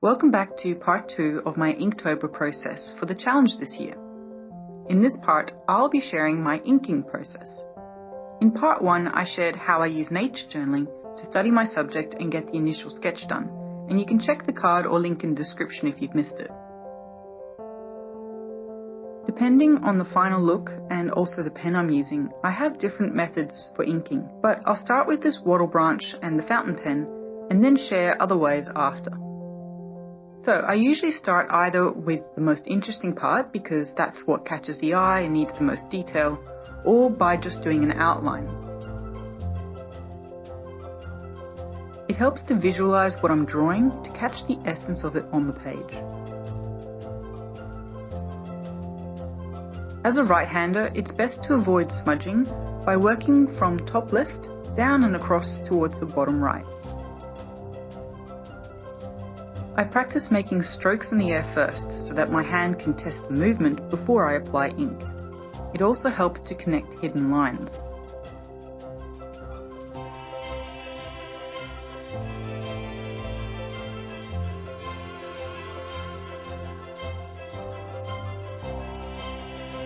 Welcome back to part 2 of my Inktober process for the challenge this year. In this part, I'll be sharing my inking process. In part 1, I shared how I use nature journaling to study my subject and get the initial sketch done, and you can check the card or link in the description if you've missed it. Depending on the final look and also the pen I'm using, I have different methods for inking, but I'll start with this wattle branch and the fountain pen and then share other ways after. So I usually start either with the most interesting part because that's what catches the eye and needs the most detail, or by just doing an outline. It helps to visualize what I'm drawing to catch the essence of it on the page. As a right-hander, it's best to avoid smudging by working from top left down and across towards the bottom right. I practice making strokes in the air first so that my hand can test the movement before I apply ink. It also helps to connect hidden lines.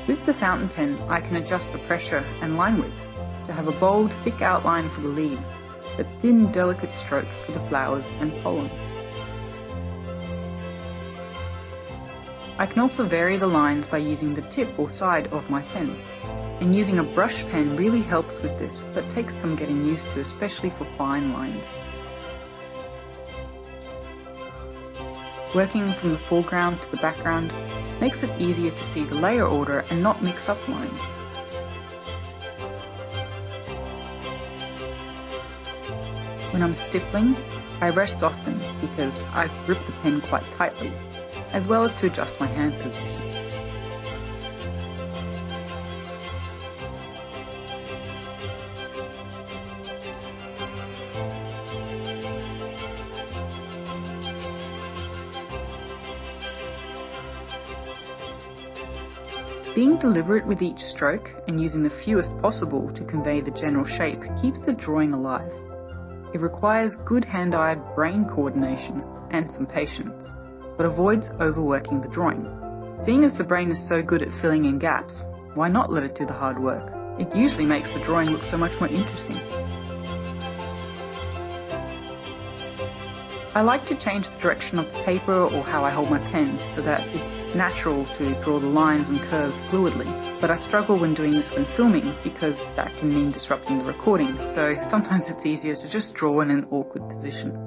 With the fountain pen, I can adjust the pressure and line width to have a bold, thick outline for the leaves, but thin, delicate strokes for the flowers and pollen. I can also vary the lines by using the tip or side of my pen, and using a brush pen really helps with this, but takes some getting used to, especially for fine lines. Working from the foreground to the background makes it easier to see the layer order and not mix up lines. When I'm stippling, I rest often because I grip the pen quite tightly, as well as to adjust my hand position. Being deliberate with each stroke and using the fewest possible to convey the general shape keeps the drawing alive. It requires good hand-eye brain coordination and some patience, but avoids overworking the drawing. Seeing as the brain is so good at filling in gaps, why not let it do the hard work? It usually makes the drawing look so much more interesting. I like to change the direction of the paper or how I hold my pen so that it's natural to draw the lines and curves fluidly, but I struggle when doing this when filming because that can mean disrupting the recording, so sometimes it's easier to just draw in an awkward position.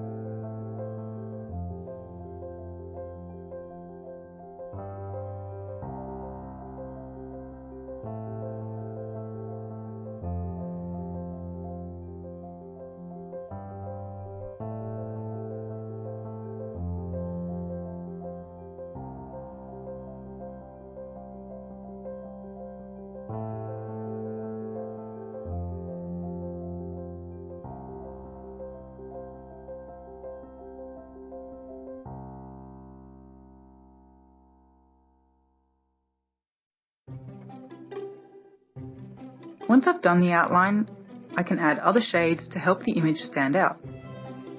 Once I've done the outline, I can add other shades to help the image stand out.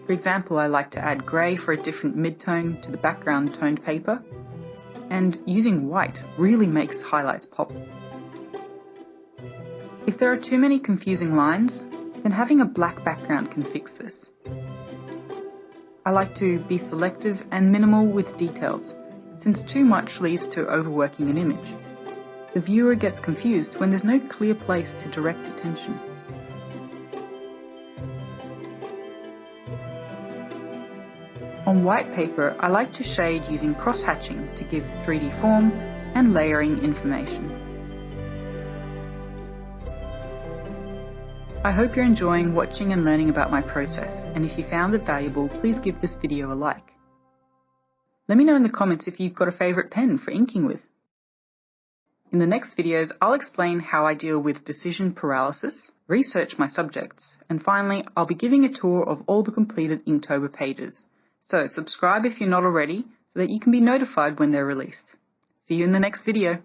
For example, I like to add grey for a different mid-tone to the background toned paper, and using white really makes highlights pop. If there are too many confusing lines, then having a black background can fix this. I like to be selective and minimal with details, since too much leads to overworking an image. The viewer gets confused when there's no clear place to direct attention. On white paper, I like to shade using cross-hatching to give 3D form and layering information. I hope you're enjoying watching and learning about my process, and if you found it valuable, please give this video a like. Let me know in the comments if you've got a favourite pen for inking with. In the next videos, I'll explain how I deal with decision paralysis, research my subjects, and finally, I'll be giving a tour of all the completed Inktober pages. So subscribe if you're not already, so that you can be notified when they're released. See you in the next video.